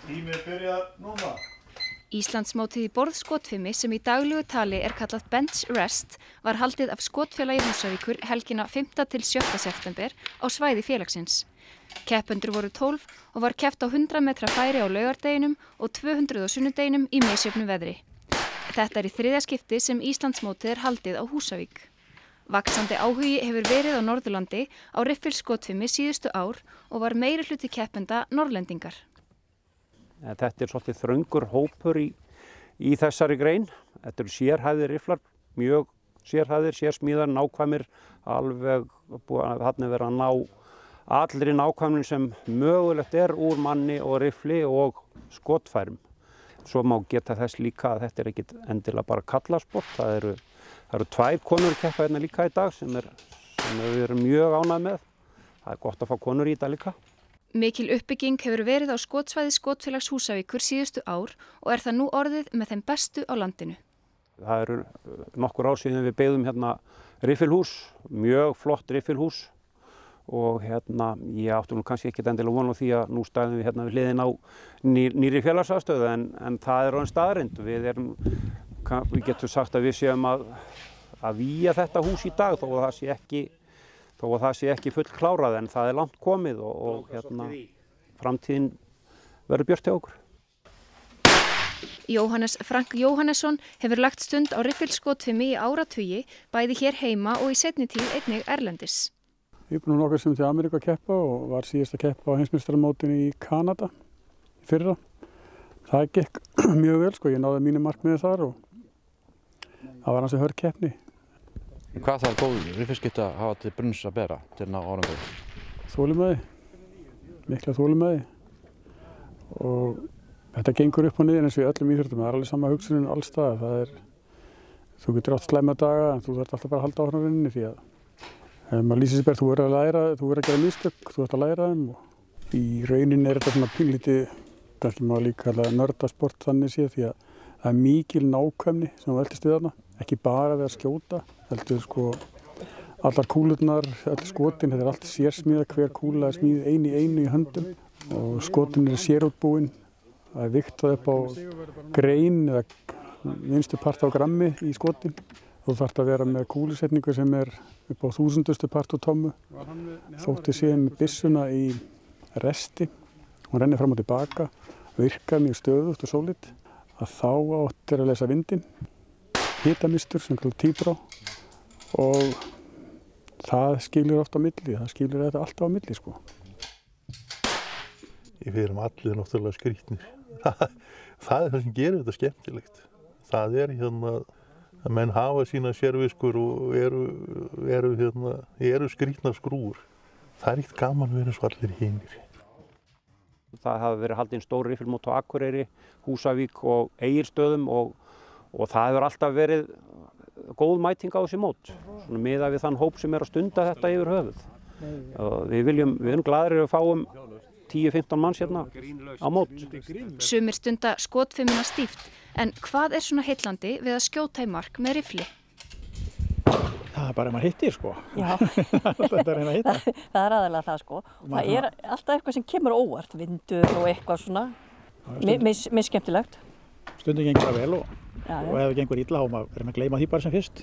Tíminn byrjar núna. Íslandsmótið í borðskotfimi sem í daglegu tali er kallað Bench Rest var haldið af skotfélagi Húsavíkur helgina 5. til 7. september á svæði félagsins. Keppendur voru 12 og var keppt á 100 metra færi á laugardeginum og 200 á sunnudeginum í misjöfnu veðri. Þetta er í 3. skipti sem Íslandsmótið er haldið á Húsavík. Vaxandi áhugi hefur verið á Norðurlandi á riffilskotfimi síðustu ár og var meiri hluti keppenda Norrlendingar. Þetta er svolítið þröngur hópur í þessari grein. Þetta eru sérhæfðir rifflar, mjög sérhæfðir, sérsmíðar, nákvæmir, alveg þarna verið að ná allri nákvæmnin sem mögulegt er úr manni og riffli og skotfærum. Svo má geta þess líka að þetta er ekkit endilega bara karlasport. Það eru 2 konur keppa hérna líka í dag sem við erum mjög ánægð með. Það er gott að fá konur í þetta líka. Mikil uppbygging hefur verið á skotsvæði Skotfélags Húsavíkur síðustu ár og er það nú orðið með þeim bestu á landinu. Það eru nokkur ár síðan við byggðum hérna riffilhús, mjög flott riffilhús og hérna ég átti nú kannski ekkert endilega von á því að nú stæðum við hérna við hliðina á nýrri félagsaðstöðu en það er orðin staðreynd. Við getum sagt að við séum að vígja þetta hús í dag þó að það sé ekki full klárað en það er langt komið og hérna framtíðin verður björt hjá okkur. Jóhannes Frank Jóhannesson hefur lagt stund á riffilskotfimi í áratugi, bæði hér heima og í seinni tíð einnig erlendis. Ég er búinn nokkuð sem til Ameríku að keppa og var síðast að keppa á heimsmeistaramótinu í Kanada í fyrra. Það gekk mjög vel ég náði mínu markmiði þar og það var ansi hörð keppni. Hvað þarf góð riffilskipti að hafa til brunns að bera til að ná árangri? Þolinmæði, mikla þolinmæði og þetta gengur upp og niður eins og í öllum íþróttum. Það er alveg sama hugsunin alls staðar. Þú getur átt slæma daga en þú þarft alltaf bara að halda áfram vinnunni því að ef maður lýsir sér bara, þú verður að læra, þú verður að gera mistök, þú ert að læra þeim og í rauninni er þetta svona pínlítið, kannski má líka kalla nördasport þannig séð því að það er mikil nákvæmni sem veltist við þarna. Ekki bara við að skjóta, heldur allar kúlurnar, allir skotin, þetta er allt sérsmíða, hver kúla er smíð einu í höndum og skotin eru sérútbúin, það er vigtað upp á grein eða minnstu part á grammi í skotin. Þú þarft að vera með kúlusetningu sem er upp á 1000. part á tommu. Þótti síðan með byssuna í resti, hún rennir fram og tilbaka, virkar mjög stöðugt og sólít, að þá áttir að lesa vindinn. Hitamistur sem kallar tíbrá og það skilur oft á milli, það skilur þetta alltaf á milli Við erum allir náttúrulega skrýtnir. Það er það sem gerir þetta skemmtilegt. Það er að menn hafa sína sérviskur og eru skrýtnar skrúfur. Það er ekkert gaman að vera svo allir hinir. Það hafa verið haldin stór riffilmót á Akureyri, Húsavík og Egilsstöðum og það hefur alltaf verið góð mæting á þessi mót, miðað við þann hóp sem er að stunda þetta yfir höfuð. Við erum glaðir að við fáum 10-15 manns hérna á mót. Sumir stunda skotfimina stíft, en hvað er svona heillandi við að skjóta í mark með riffli? Það er bara ef maður hittir Já. Þetta er að hitta. Það er aðalega það Það er alltaf eitthvað sem kemur óvart, vindur og eitthvað svona, misskemmtilegt. Stundum gengur það vel og ef það gengur illa þá erum við að gleyma því bara sem fyrst.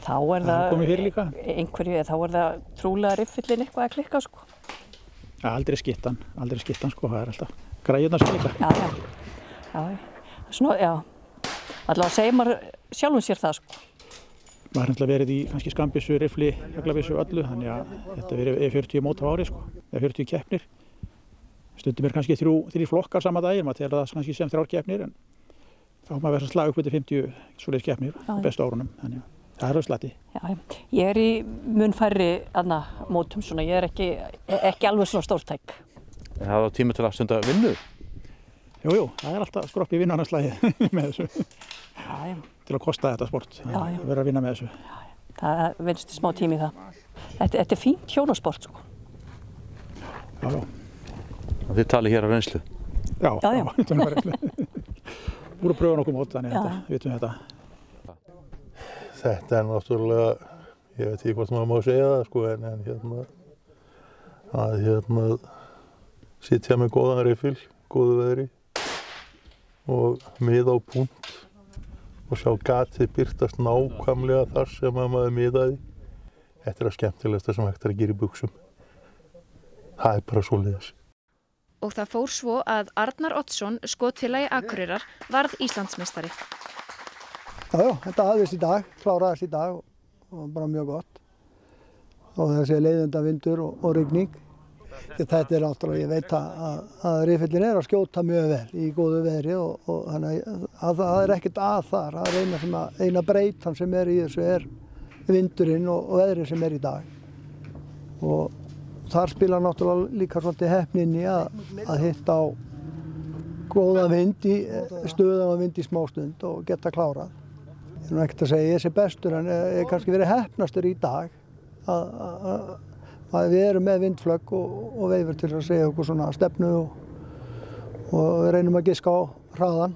Þá er það komið fyrir líka. Þá er það trúlega riffillin eitthvað að klikka Aldrei skittan, það er alltaf græjurnar sem líka. Allavega segir maður sjálfum sér það Maður har verið í kannski skambissu, riffli, haglabissu öllu, þannig að þetta verið 40 mót á ári eða 40 keppnir. Stundum er kannski 3 flokkar sama daginn, maður telur það kannski sem 3 keppnir en þá má verið að slaga upp til 50 svoleiðis keppnir bestu árunum, þannig að það er slatti. Ég er í mun færri mótum svona, ég er ekki alveg svona stórtæk. Það var tími til að stunda vinnu? Jú, það er alltaf skropp í vinnarnarslæði með þessu. Til að kosta þetta sport, að vera að vinna með þessu. Það vinnst smá tími í það. Þetta er fínt hjónasport Já. Og þið talið hér á reynslu? Já. Búin að pröfa nokkuð mót, þannig að við vitum þetta. Þetta er náttúrulega, ég veit ekki hvort maður má segja það sitja með góðan riffil, góðu veðri og miða á punkt og sjá gatið birtast nákvæmlega þar sem að maður miðaði. Þetta er að skemmtilegasta sem hægt er að gera í buxum. Það er bara svoleiðis. Og það fór svo að Arnar Oddsson, skotfélagi Akureyrar, varð Íslandsmeistari. Já, þetta aðeins í dag, kláraðist í dag og bara mjög gott. Og þessi leiðenda vindur og rigning. Þetta er náttúrulega, ég veit að riffillin er að skjóta mjög vel í góðu veðri og þannig að það er ekkert að þar. Það er eina breytan sem er í þessu er vindurinn og veðri sem er í dag. Og þar spilar náttúrulega líka svolítið heppnin í að hitta á góða vind í stöðan vind í smástund og geta klárað. Ég er nú ekkert að segja ég sé bestur en ég hef kannski verið heppnastur í dag að við erum með vindflögg og veifur til að segja okkur svona stefnu og við reynum að giska á hraðan,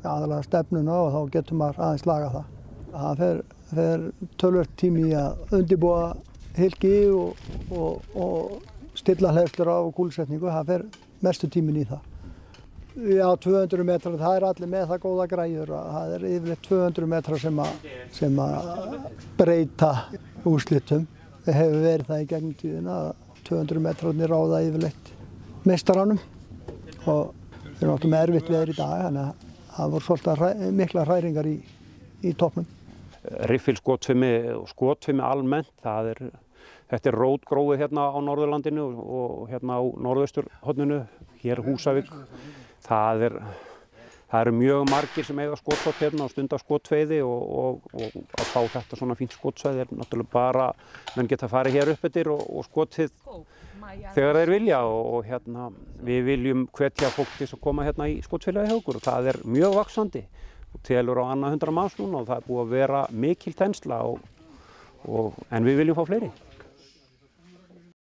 aðalega stefnuna og þá getur maður aðeins laga það. Það fer töluvert tími í að undirbúa hylki og stilla hleðslur á kúlusetningu, það fer mestu tíminn í það. Já, 200 metrar, það er allir með það góða græjur, það er yfirleitt 200 metrar sem að breyta úrslitum. Það hefur verið það í gegnum tíðina að 200 metrarnir ráða yfirleitt meistaranum og við erum náttúrulega með erfitt veður í dag þannig að það voru svolítið mikla hræringar í toppnum. Riffilskotfimi og skotfimi almennt, þetta er rótgróið hérna á Norðurlandinu og hérna á norðausturhorninu, hér Húsavík. Það eru mjög margir sem eiga skothopp hérna og stunda skotveiði og að fá þetta svona fínt skotsvæði er náttúrulega bara, menn geta farið hér upp eftir og skotið þegar þeir vilja og hérna við viljum hvetja fólk til að koma hérna í skotfélagi hjá okkur og það er mjög vaxandi og telur á annað 100 manns núna og það er búið að vera mikil þensla en við viljum fá fleiri.